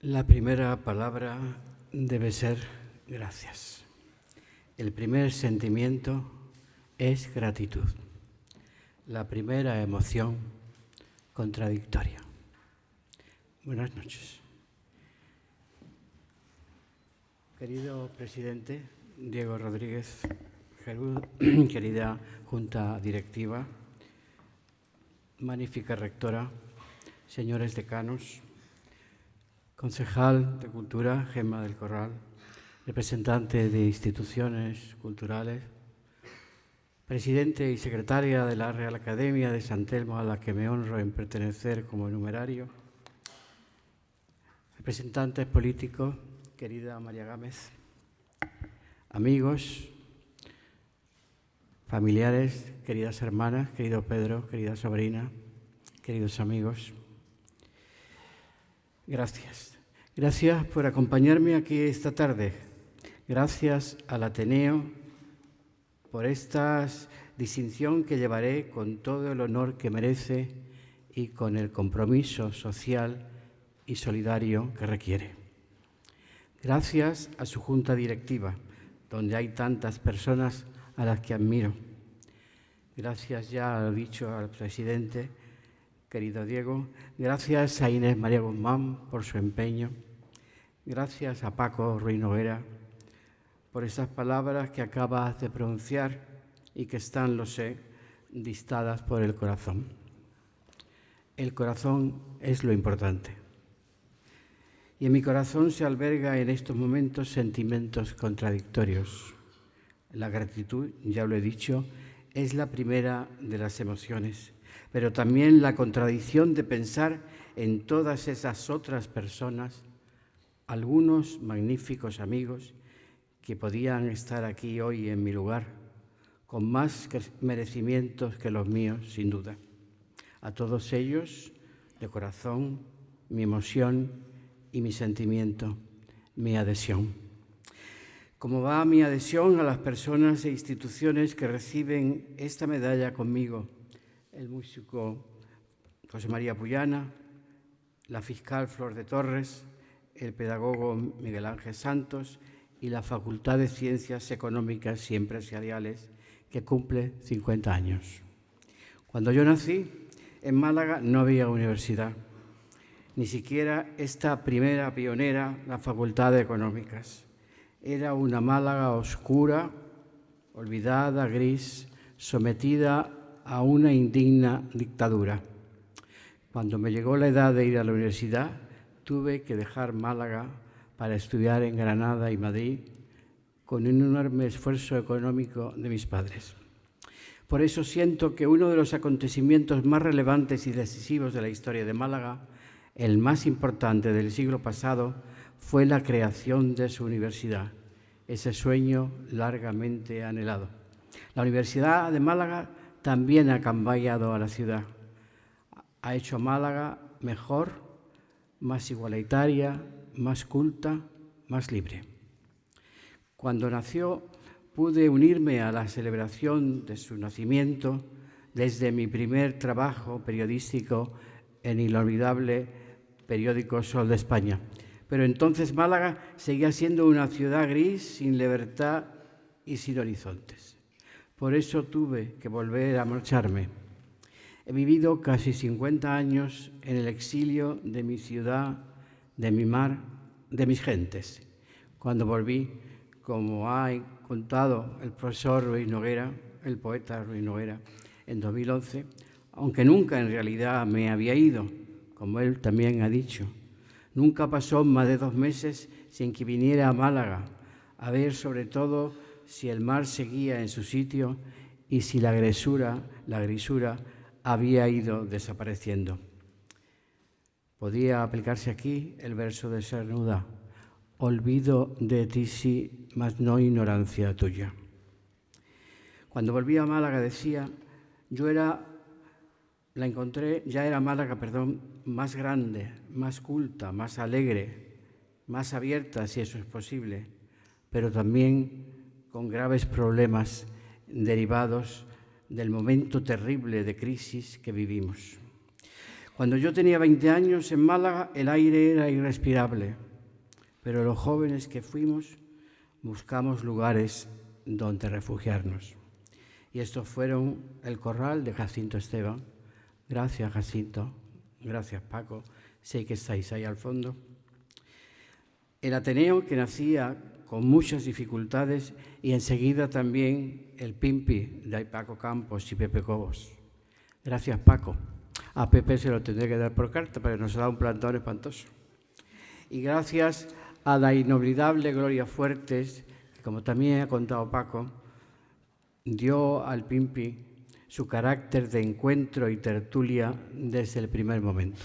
La primera palabra debe ser gracias. El primer sentimiento es gratitud. La primera emoción, contradictoria. Buenas noches. Querido presidente Diego Rodríguez Gerudo, querida Junta Directiva, magnífica rectora, señores decanos, concejal de Cultura, Gemma del Corral, representante de instituciones culturales, presidente y secretaria de la Real Academia de San Telmo, a la que me honro en pertenecer como numerario, representantes políticos, querida María Gámez, amigos, familiares, queridas hermanas, querido Pedro, querida sobrina, queridos amigos, gracias. Gracias por acompañarme aquí esta tarde. Gracias al Ateneo por esta distinción que llevaré con todo el honor que merece y con el compromiso social y solidario que requiere. Gracias a su Junta Directiva, donde hay tantas personas a las que admiro. Gracias, ya lo he dicho, al presidente, querido Diego. Gracias a Inés María Guzmán por su empeño. Gracias a Paco Ruiz Noguera por esas palabras que acabas de pronunciar y que están, lo sé, dictadas por el corazón. El corazón es lo importante. Y en mi corazón se alberga en estos momentos sentimientos contradictorios. La gratitud, ya lo he dicho, es la primera de las emociones, pero también la contradicción de pensar en todas esas otras personas, algunos magníficos amigos que podían estar aquí hoy en mi lugar, con más merecimientos que los míos, sin duda. A todos ellos, de corazón, mi emoción y mi sentimiento, mi adhesión. Como va mi adhesión a las personas e instituciones que reciben esta medalla conmigo, el músico José María Puyana, la fiscal Flor de Torres, el pedagogo Miguel Ángel Santos y la Facultad de Ciencias Económicas y Empresariales, que cumple 50 años. Cuando yo nací, en Málaga no había universidad, ni siquiera esta primera pionera, la Facultad de Económicas. Era una Málaga oscura, olvidada, gris, sometida a una indigna dictadura. Cuando me llegó la edad de ir a la universidad, tuve que dejar Málaga para estudiar en Granada y Madrid con un enorme esfuerzo económico de mis padres. Por eso siento que uno de los acontecimientos más relevantes y decisivos de la historia de Málaga, el más importante del siglo pasado, fue la creación de su universidad, ese sueño largamente anhelado. La Universidad de Málaga también ha cambiado a la ciudad. Ha hecho a Málaga mejor, más igualitaria, más culta, más libre. Cuando nació, pude unirme a la celebración de su nacimiento desde mi primer trabajo periodístico en el inolvidable periódico Sol de España. Pero entonces Málaga seguía siendo una ciudad gris, sin libertad y sin horizontes. Por eso tuve que volver a marcharme. He vivido casi 50 años en el exilio de mi ciudad, de mi mar, de mis gentes. Cuando volví, como ha contado el profesor Ruiz Noguera, el poeta Ruiz Noguera, en 2011, aunque nunca en realidad me había ido, como él también ha dicho. Nunca pasó más de 2 meses sin que viniera a Málaga a ver sobre todo si el mar seguía en su sitio y si la grisura había ido desapareciendo. Podía aplicarse aquí el verso de Cernuda: olvido de ti sí, mas no ignorancia tuya. Cuando volví a Málaga decía, ya era Málaga, más grande, más culta, más alegre, más abierta, si eso es posible, pero también con graves problemas derivados del momento terrible de crisis que vivimos. Cuando yo tenía 20 años en Málaga, el aire era irrespirable, pero los jóvenes que fuimos buscamos lugares donde refugiarnos. Y estos fueron el Corral de Jacinto Esteban. Gracias, Jacinto. Gracias, Paco. Sé que estáis ahí al fondo. El Ateneo, que nacía con muchas dificultades, y enseguida también el Pimpi de Paco Campos y Pepe Cobos. Gracias, Paco. A Pepe se lo tendré que dar por carta, pero nos ha dado un plantón espantoso. Y gracias a la inolvidable Gloria Fuertes, que como también ha contado Paco, dio al Pimpi su carácter de encuentro y tertulia desde el primer momento.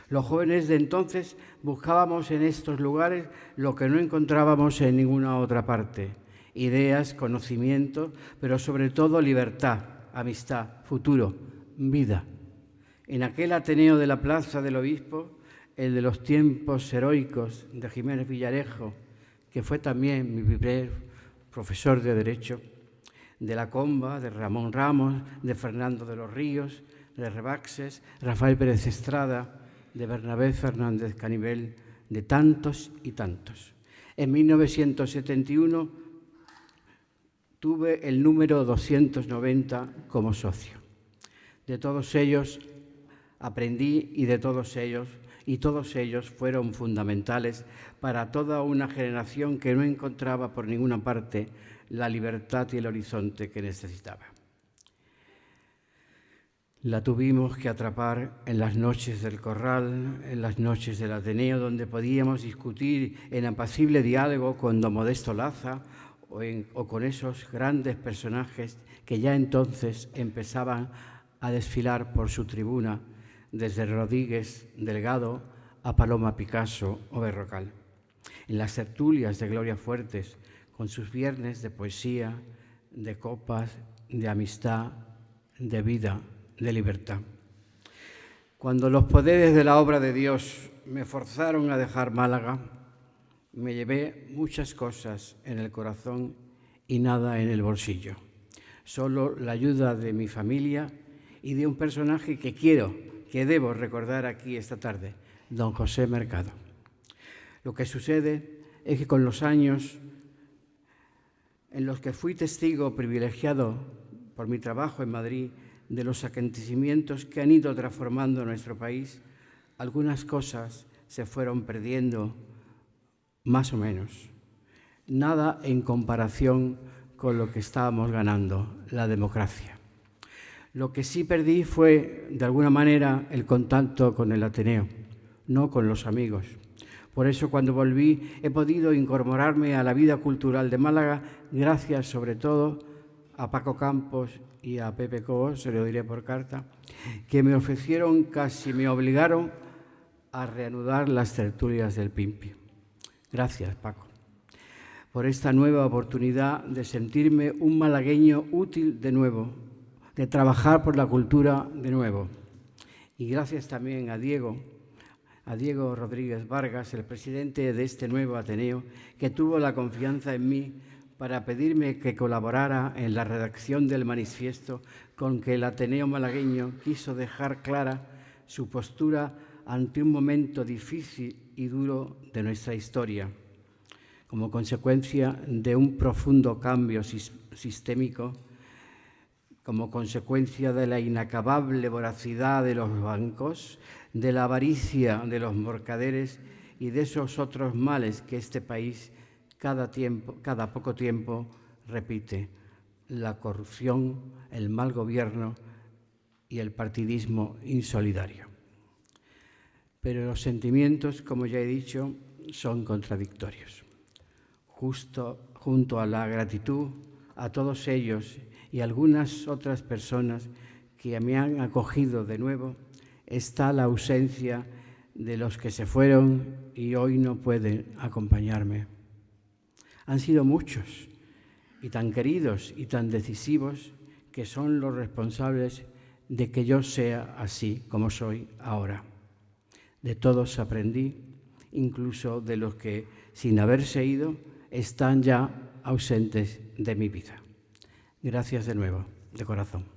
Los jóvenes de entonces buscábamos en estos lugares lo que no encontrábamos en ninguna otra parte: ideas, conocimiento, pero sobre todo libertad, amistad, futuro, vida. En aquel Ateneo de la Plaza del Obispo, el de los tiempos heroicos de Jiménez Villarejo, que fue también mi primer profesor de Derecho, de la Comba, de Ramón Ramos, de Fernando de los Ríos, de Rebaxes, Rafael Pérez Estrada, de Bernabé Fernández Canivel, de tantos y tantos. En 1971 tuve el número 290 como socio. De todos ellos aprendí y todos ellos fueron fundamentales para toda una generación que no encontraba por ninguna parte la libertad y el horizonte que necesitaba. La tuvimos que atrapar en las noches del Corral, en las noches del Ateneo, donde podíamos discutir en apacible diálogo con don Modesto Laza o con esos grandes personajes que ya entonces empezaban a desfilar por su tribuna, desde Rodríguez Delgado a Paloma Picasso o Berrocal. En las tertulias de Gloria Fuertes, con sus viernes de poesía, de copas, de amistad, de vida, de libertad. Cuando los poderes de la obra de Dios me forzaron a dejar Málaga, me llevé muchas cosas en el corazón y nada en el bolsillo. Solo la ayuda de mi familia y de un personaje que debo recordar aquí esta tarde, don José Mercado. Lo que sucede es que con los años en los que fui testigo privilegiado por mi trabajo en Madrid de los acontecimientos que han ido transformando nuestro país, algunas cosas se fueron perdiendo más o menos. Nada en comparación con lo que estábamos ganando, la democracia. Lo que sí perdí fue, de alguna manera, el contacto con el Ateneo, no con los amigos. Por eso, cuando volví, he podido incorporarme a la vida cultural de Málaga, gracias sobre todo a Paco Campos y a Pepe Cobos, se lo diré por carta, que me ofrecieron, casi me obligaron a reanudar las tertulias del Pimpi. Gracias, Paco, por esta nueva oportunidad de sentirme un malagueño útil de nuevo, de trabajar por la cultura de nuevo. Y gracias también a Diego Rodríguez Vargas, el presidente de este nuevo Ateneo, que tuvo la confianza en mí para pedirme que colaborara en la redacción del manifiesto con que el Ateneo malagueño quiso dejar clara su postura ante un momento difícil y duro de nuestra historia, como consecuencia de un profundo cambio sistémico, como consecuencia de la inacabable voracidad de los bancos, de la avaricia de los mercaderes y de esos otros males que este país cada poco tiempo repite: la corrupción, el mal gobierno y el partidismo insolidario. Pero los sentimientos, como ya he dicho, son contradictorios. Junto a la gratitud a todos ellos y algunas otras personas que me han acogido de nuevo, está la ausencia de los que se fueron y hoy no pueden acompañarme. Han sido muchos y tan queridos y tan decisivos que son los responsables de que yo sea así como soy ahora. De todos aprendí, incluso de los que, sin haberse ido, están ya ausentes de mi vida. Gracias de nuevo, de corazón.